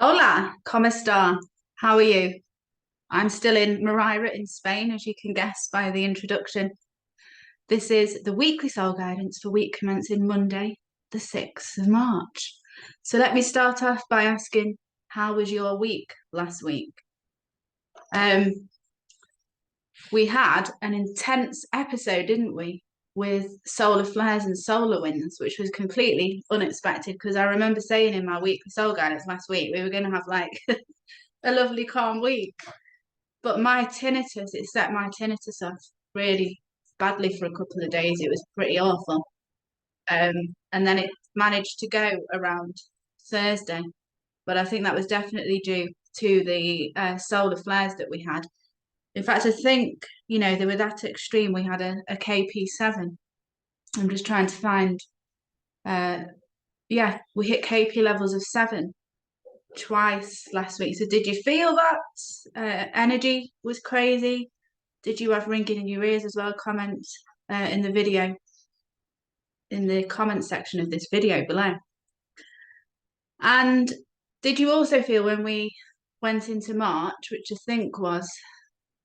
Hola, ¿cómo está? How are you? I'm still in Moreira in Spain, as you can guess by the introduction. This is the weekly soul guidance for week commencing Monday, the 6th of March. So let me start off by asking, how was your week last week? Um, we had an intense episode, didn't we? With solar flares and solar winds, which was completely unexpected because I remember saying in my weekly soul guidance last week we were going to have like a lovely calm week. But my tinnitus, it set my tinnitus off really badly for a couple of days. It was pretty awful. Um, and then it managed to go around Thursday. But I think that was definitely due to the solar flares that we had. In fact, I think, they were that extreme. We had a KP7. I'm just trying to find, uh, yeah, we hit KP levels of 7 twice last week. So did you feel that energy was crazy? Did you have ringing in your ears as well? Comment in the video, in the comment section of this video below. And did you also feel when we went into March, which I think was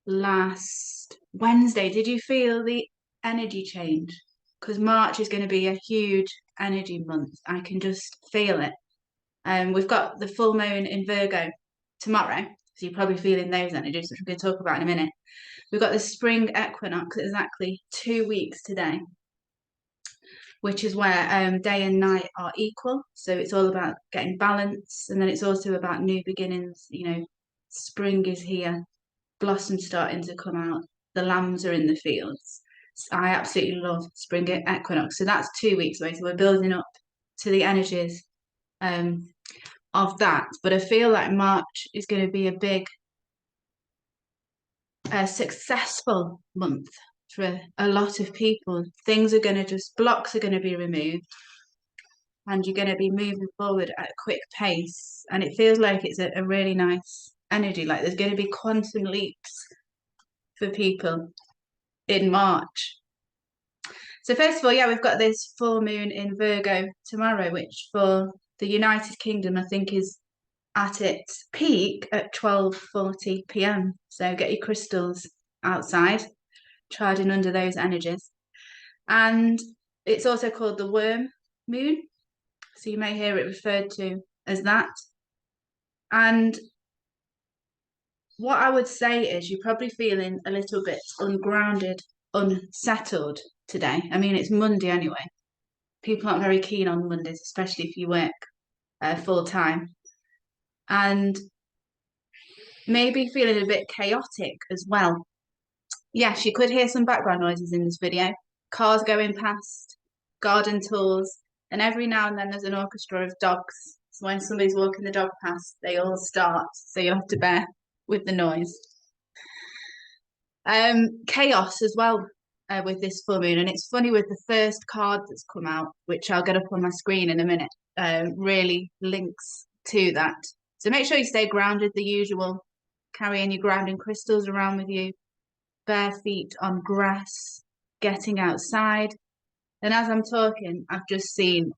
last Wednesday, did you feel the energy change? Because March is going to be a huge energy month. I can just feel it. We've got the full moon in Virgo tomorrow, so you're probably feeling those energies, which we're going to talk about in a minute. We've got the spring equinox exactly 2 weeks today, which is where day and night are equal. So it's all about getting balance. And then it's also about new beginnings. Spring is here, blossoms starting to come out, the lambs are in the fields. I absolutely love spring equinox. So that's 2 weeks away. So we're building up to the energies of that. But I feel like March is going to be a big, successful month for a lot of people. Things are going to blocks are going to be removed, and you're going to be moving forward at a quick pace. And it feels like it's a really nice energy. Like there's going to be quantum leaps for people in March. So first of all, yeah, we've got this full moon in Virgo tomorrow, which for the United Kingdom, I think is at its peak at 12:40 p.m. So get your crystals outside, charging under those energies. And it's also called the worm moon. So you may hear it referred to as that. And what I would say is you're probably feeling a little bit ungrounded, unsettled today. I mean, it's Monday anyway. People aren't very keen on Mondays, especially if you work full time. And maybe feeling a bit chaotic as well. Yes, you could hear some background noises in this video. Cars going past, garden tools, and every now and then there's an orchestra of dogs. So when somebody's walking the dog past, they all start. So you'll have to bear with the noise. Chaos as well with this full moon. And it's funny with the first card that's come out, which I'll get up on my screen in a minute, really links to that. So make sure you stay grounded, the usual, carrying your grounding crystals around with you, bare feet on grass, getting outside. And as I'm talking, I've just seen,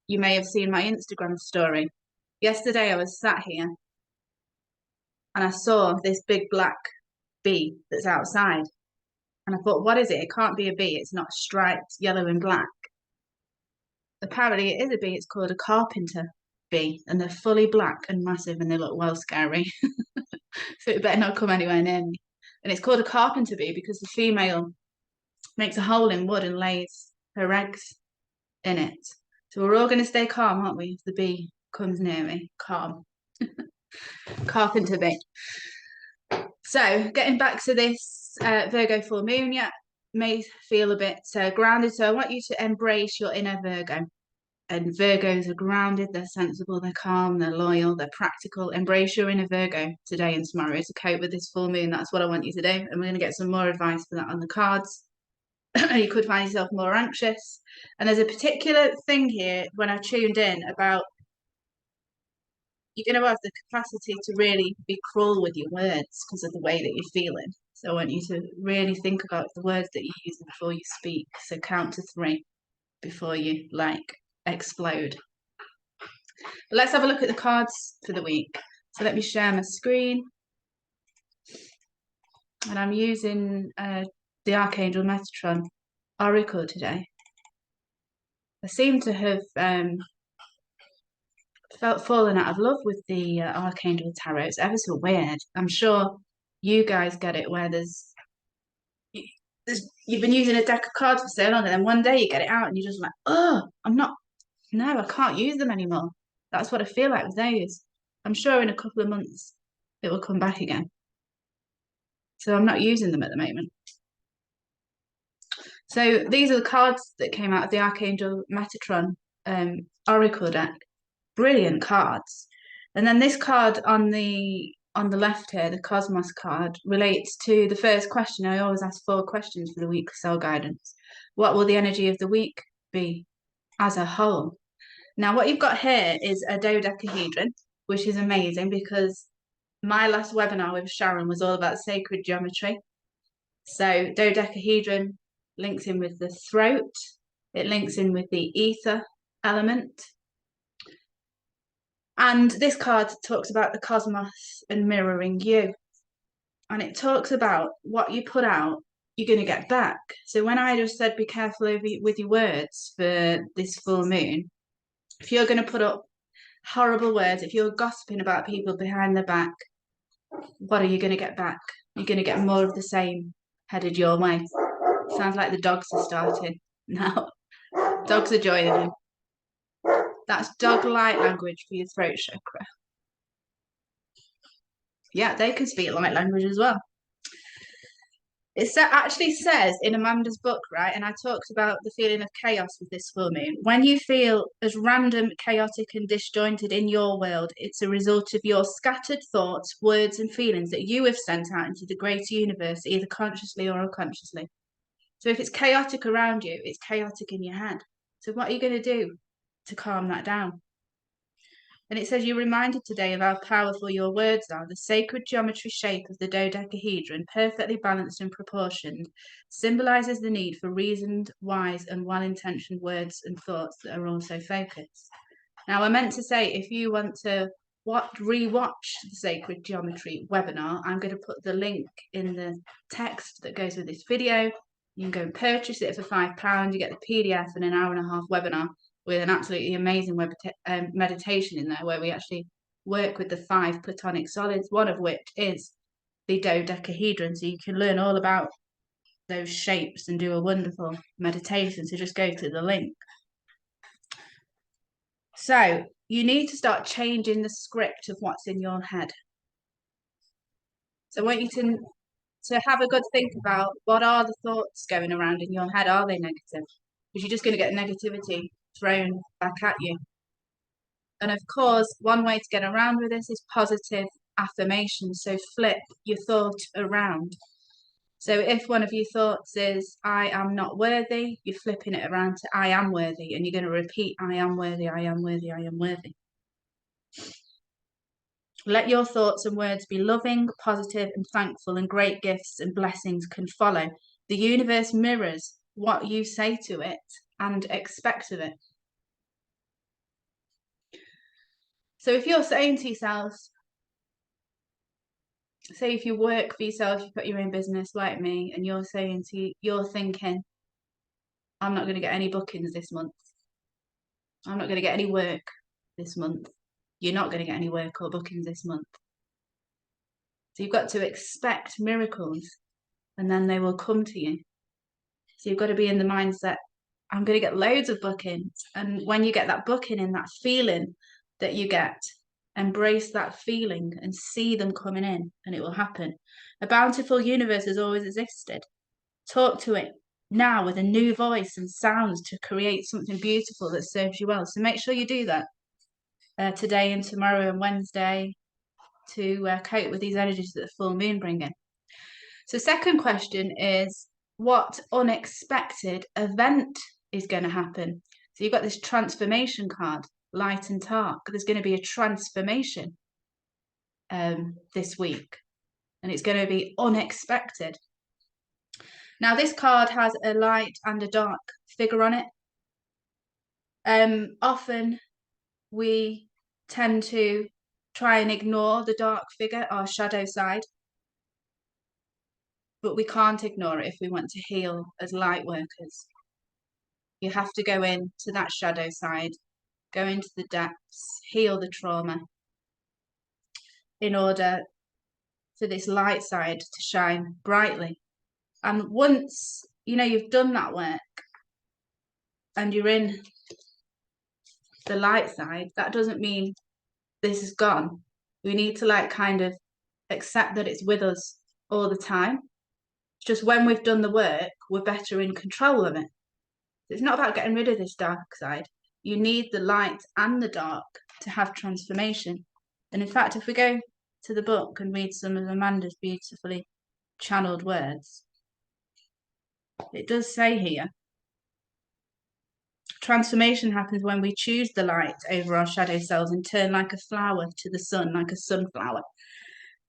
you may have seen my Instagram story. Yesterday I was sat here and I saw this big black bee that's outside. And I thought, what is it? It can't be a bee. It's not striped yellow and black. Apparently it is a bee. It's called a carpenter bee. And they're fully black and massive and they look well scary. So it better not come anywhere near me. And it's called a carpenter bee because the female makes a hole in wood and lays her eggs in it. So we're all going to stay calm, aren't we? If the bee comes near me, calm. Carpenter bee. So getting back to this Virgo full moon, yeah, may feel a bit grounded. So I want you to embrace your inner Virgo. And Virgos are grounded, they're sensible, they're calm, they're loyal, they're practical. Embrace your inner Virgo today and tomorrow to cope with this full moon. That's what I want you to do. And we're going to get some more advice for that on the cards. You could find yourself more anxious. And there's a particular thing here when I tuned in about you're going to have the capacity to really be cruel with your words because of the way that you're feeling. So I want you to really think about the words that you use before you speak. So count to 3 before you explode. Let's have a look at the cards for the week. So let me share my screen. And I'm using the Archangel Metatron Oracle today. I seem to have fallen out of love with the Archangel Tarot. It's ever so weird. I'm sure you guys get it where you've been using a deck of cards for so long, and then one day you get it out and you're just like, oh, I can't use them anymore. That's what I feel like with those. I'm sure in a couple of months it will come back again. So I'm not using them at the moment. So these are the cards that came out of the Archangel Metatron Oracle deck. Brilliant cards. And then this card on the left here, the Cosmos card, relates to the first question. I always ask 4 questions for the weekly soul guidance. What will the energy of the week be as a whole? Now, what you've got here is a dodecahedron, which is amazing because my last webinar with Sharon was all about sacred geometry. So dodecahedron links in with the throat. It links in with the ether element. And this card talks about the cosmos and mirroring you. And it talks about what you put out, you're going to get back. So when I just said be careful with your words for this full moon, if you're going to put up horrible words, if you're gossiping about people behind their back, what are you going to get back? You're going to get more of the same headed your way. Sounds like the dogs are starting now. Dogs are joining in. That's dog light language for your throat chakra. Yeah, they can speak light language as well. It actually says in Amanda's book, right? And I talked about the feeling of chaos with this full moon. When you feel as random, chaotic, and disjointed in your world, it's a result of your scattered thoughts, words, and feelings that you have sent out into the greater universe, either consciously or unconsciously. So if it's chaotic around you, it's chaotic in your head. So what are you going to do to calm that down? And it says, you're reminded today of how powerful your words are. The sacred geometry shape of the dodecahedron, perfectly balanced and proportioned, symbolizes the need for reasoned, wise, and well-intentioned words and thoughts that are also focused. Now, I meant to say, if you want to rewatch the sacred geometry webinar, I'm going to put the link in the text that goes with this video. You can go and purchase it for £5. You get the PDF and an hour-and-a-half webinar with an absolutely amazing meditation in there where we actually work with the 5 platonic solids, one of which is the dodecahedron. So you can learn all about those shapes and do a wonderful meditation. So just go to the link. So you need to start changing the script of what's in your head. So I want you to have a good think about what are the thoughts going around in your head. Are they negative? Because you're just going to get negativity thrown back at you. And of course, one way to get around with this is positive affirmation. So flip your thought around. So if one of your thoughts is, I am not worthy, you're flipping it around to I am worthy. And you're going to repeat, I am worthy, I am worthy, I am worthy. Let your thoughts and words be loving, positive, and thankful, and great gifts and blessings can follow. The universe mirrors what you say to it and expect of it. So if you're saying to yourself, say if you work for yourself, you've got your own business like me, and you're thinking, I'm not going to get any bookings this month. I'm not going to get any work this month. You're not going to get any work or bookings this month. So you've got to expect miracles and then they will come to you. So you've got to be in the mindset, I'm going to get loads of bookings. And when you get that booking in, that feeling that you get, embrace that feeling and see them coming in and it will happen. A bountiful universe has always existed. Talk to it now with a new voice and sounds to create something beautiful that serves you well. So make sure you do that today and tomorrow and Wednesday to cope with these energies that the full moon bring in. So second question is, what unexpected event is going to happen? So you've got this transformation card, light and dark. There's going to be a transformation this week, and it's going to be unexpected. Now, this card has a light and a dark figure on it. Often we tend to try and ignore the dark figure, our shadow side. But we can't ignore it if we want to heal as light workers. You have to go into that shadow side, go into the depths, heal the trauma in order for this light side to shine brightly. And once, you've done that work and you're in the light side, that doesn't mean this is gone. We need to kind of accept that it's with us all the time. It's just when we've done the work, we're better in control of it. It's not about getting rid of this dark side. You need the light and the dark to have transformation. And in fact, if we go to the book and read some of Amanda's beautifully channeled words, it does say here, transformation happens when we choose the light over our shadow selves and turn like a flower to the sun, like a sunflower.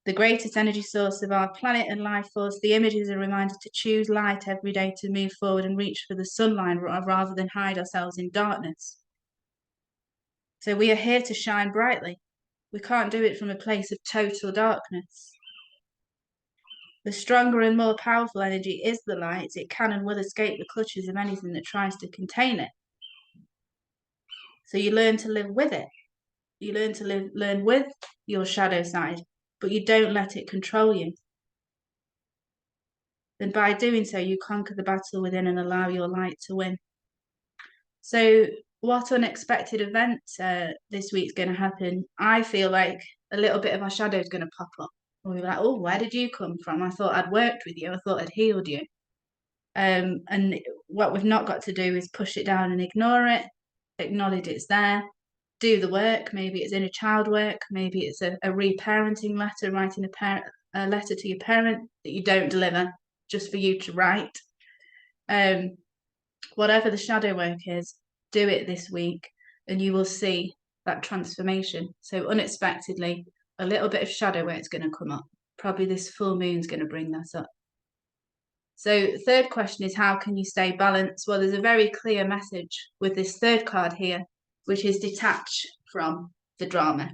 The greatest energy source of our planet and life force, the image is a reminder to choose light every day, to move forward and reach for the sunlight rather than hide ourselves in darkness. So we are here to shine brightly. We can't do it from a place of total darkness. The stronger and more powerful energy is the light. It can and will escape the clutches of anything that tries to contain it. So you learn to live with it. You learn to learn with your shadow side, but you don't let it control you. And by doing so, you conquer the battle within and allow your light to win. So what unexpected event this week's going to happen? I feel like a little bit of our shadow is going to pop up. We'll be like, oh, where did you come from? I thought I'd worked with you. I thought I'd healed you. And what we've not got to do is push it down and ignore it, acknowledge it's there, do the work. Maybe it's inner child work. Maybe it's a reparenting letter, writing a letter to your parent that you don't deliver just for you to write. Whatever the shadow work is, do it this week and you will see that transformation. So unexpectedly, a little bit of shadow work is going to come up. Probably this full moon is going to bring that up. So third question is, how can you stay balanced? Well, there's a very clear message with this third card here, which is detach from the drama.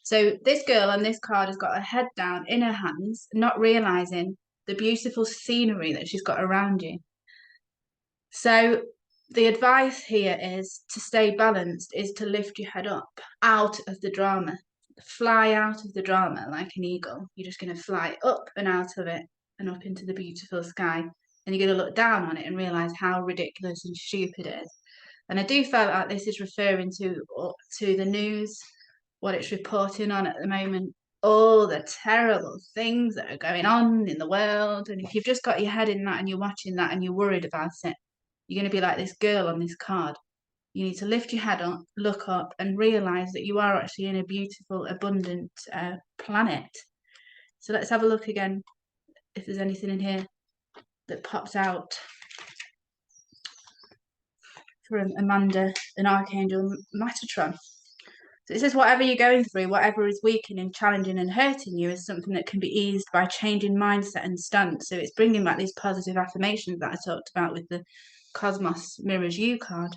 So this girl on this card has got her head down in her hands, not realizing the beautiful scenery that she's got around you. So the advice here is to stay balanced, is to lift your head up out of the drama. Fly out of the drama like an eagle. You're just going to fly up and out of it and up into the beautiful sky. And you're going to look down on it and realize how ridiculous and stupid it is. And I do feel like this is referring to the news, what it's reporting on at the moment, all the terrible things that are going on in the world. And if you've just got your head in that and you're watching that and you're worried about it, you're going to be like this girl on this card. You need to lift your head up, look up, and realize that you are actually in a beautiful, abundant planet. So let's have a look again if there's anything in here that pops out from Amanda and Archangel Metatron. So it says, whatever you're going through, whatever is weakening, challenging, and hurting you is something that can be eased by changing mindset and stance. So it's bringing back these positive affirmations that I talked about with the Cosmos Mirrors You card.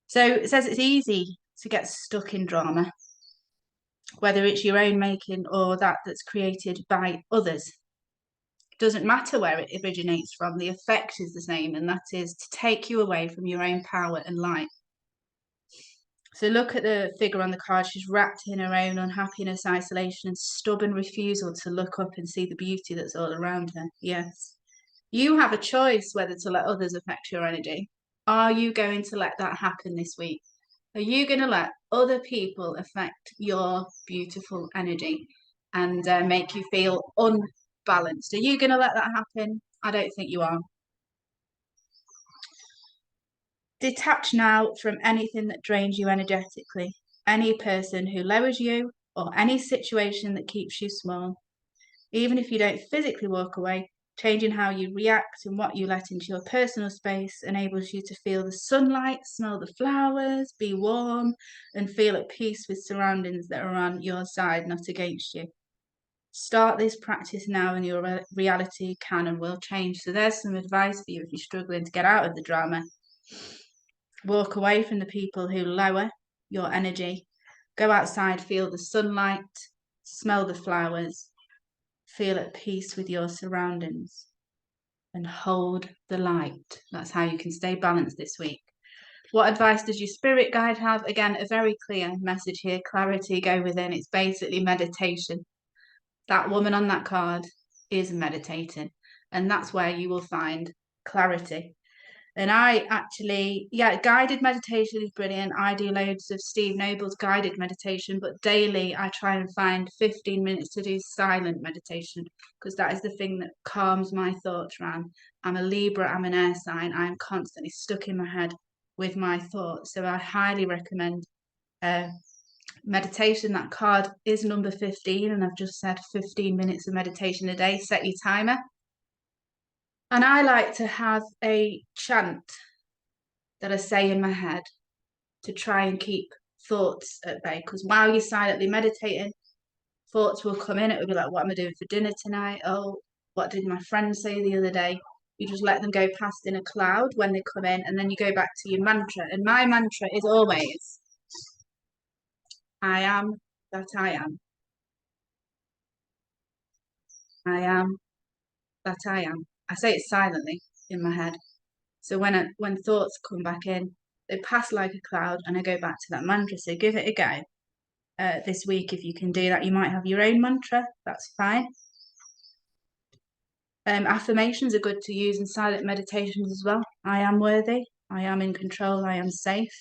So it says it's easy to get stuck in drama, whether it's your own making or that's created by others. It doesn't matter where it originates from, the effect is the same, and that is to take you away from your own power and light. So look at the figure on the card. She's wrapped in her own unhappiness, isolation, and stubborn refusal to look up and see the beauty that's all around her. Yes. You have a choice whether to let others affect your energy. Are you going to let that happen this week? Are you going to let other people affect your beautiful energy and make you feel unbalanced? Are you going to let that happen? I don't think you are. Detach now from anything that drains you energetically, any person who lowers you, or any situation that keeps you small. Even if you don't physically walk away, changing how you react and what you let into your personal space enables you to feel the sunlight, smell the flowers, be warm, and feel at peace with surroundings that are on your side, not against you. Start this practice now and your reality can and will change. So there's some advice for you if you're struggling to get out of the drama. Walk away from the people who lower your energy. Go outside, feel the sunlight, smell the flowers, feel at peace with your surroundings, and hold the light. That's how you can stay balanced this week. What advice does your spirit guide have? Again, a very clear message here. Clarity, go within. It's basically meditation. That woman on that card is meditating, and that's where you will find clarity. And I actually, guided meditation is brilliant. I do loads of Steve Noble's guided meditation, but daily I try and find 15 minutes to do silent meditation, because that is the thing that calms my thoughts around. I'm a Libra, I'm an air sign. I'm constantly stuck in my head with my thoughts. So I highly recommend meditation. That card is number 15, and I've just said 15 minutes of meditation a day. Set your timer. And I like to have a chant that I say in my head to try and keep thoughts at bay, because while you're silently meditating, thoughts will come in. It will be like, what am I doing for dinner tonight? Oh, what did my friend say the other day? You just let them go past in a cloud when they come in, and then you go back to your mantra. And my mantra is always, I am that I am. I am that I am. I say it silently in my head. So when thoughts come back in, they pass like a cloud, and I go back to that mantra. So give it a go. This week, if you can do that. You might have your own mantra, that's fine. Affirmations are good to use in silent meditations as well. I am worthy, I am in control, I am safe.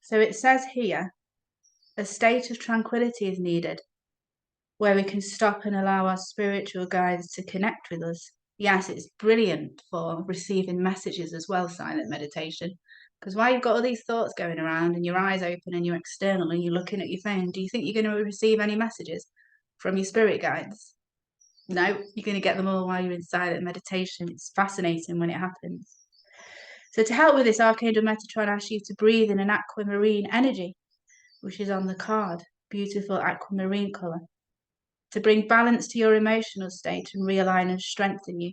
So it says here, a state of tranquility is needed, where we can stop and allow our spiritual guides to connect with us. Yes, it's brilliant for receiving messages as well, silent meditation. Because while you've got all these thoughts going around and your eyes open and you're external and you're looking at your phone, do you think you're going to receive any messages from your spirit guides? No, you're going to get them all while you're in silent meditation. It's fascinating when it happens. So to help with this, Archangel Metatron asks you to breathe in an aquamarine energy, which is on the card. Beautiful aquamarine colour. To bring balance to your emotional state and realign and strengthen you.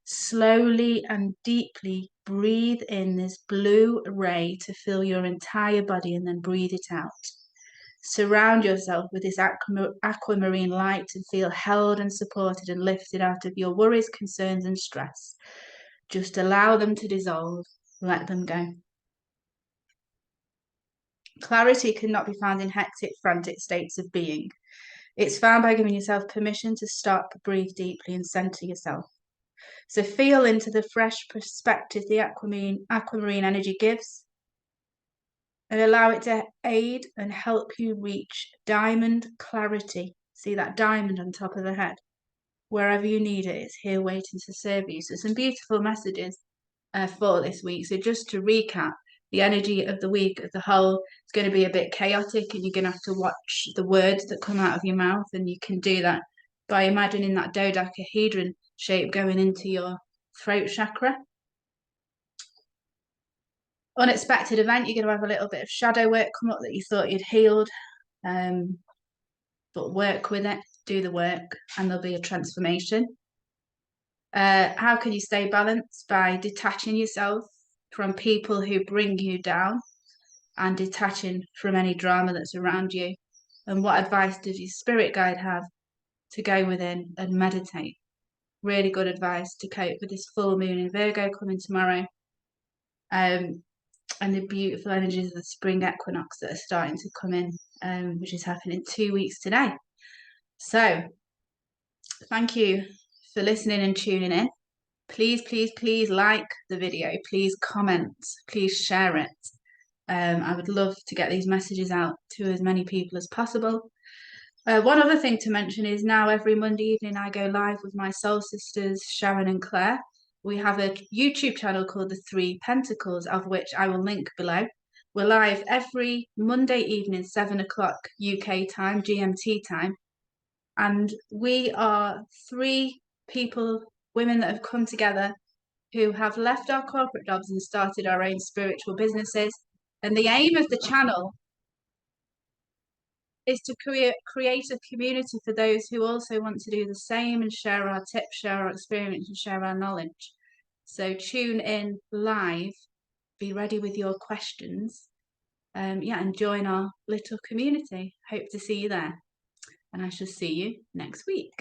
Slowly and deeply breathe in this blue ray to fill your entire body, and then breathe it out. Surround yourself with this aquamarine light and feel held and supported and lifted out of your worries, concerns, and stress. Just allow them to dissolve. Let them go. Clarity cannot be found in hectic, frantic states of being. It's found by giving yourself permission to stop, breathe deeply, and center yourself. So feel into the fresh perspective the aquamarine energy gives, and allow it to aid and help you reach diamond clarity. See that diamond on top of the head? Wherever you need it, it's here waiting to serve you. So some beautiful messages for this week. So just to recap, the energy of the week as a whole is going to be a bit chaotic, and you're going to have to watch the words that come out of your mouth, and you can do that by imagining that dodecahedron shape going into your throat chakra. Unexpected event, you're going to have a little bit of shadow work come up that you thought you'd healed, but work with it, do the work, and there'll be a transformation. How can you stay balanced? By detaching yourself from people who bring you down and detaching from any drama that's around you. And what advice does your spirit guide have? To go within and meditate. Really good advice to cope with this full moon in Virgo coming tomorrow. And the beautiful energies of the spring equinox that are starting to come in, which is happening 2 weeks today. So thank you for listening and tuning in. Please, please, please like the video. Please comment. Please share it. I would love to get these messages out to as many people as possible. One other thing to mention is now every Monday evening I go live with my soul sisters, Sharon and Claire. We have a YouTube channel called The Three Pentacles, of which I will link below. We're live every Monday evening, 7 o'clock UK time, GMT time. And we are 3 people, women that have come together, who have left our corporate jobs and started our own spiritual businesses. And the aim of the channel is to create a community for those who also want to do the same and share our tips, share our experience, and share our knowledge. So tune in live, be ready with your questions, yeah, and join our little community. Hope to see you there, and I shall see you next week.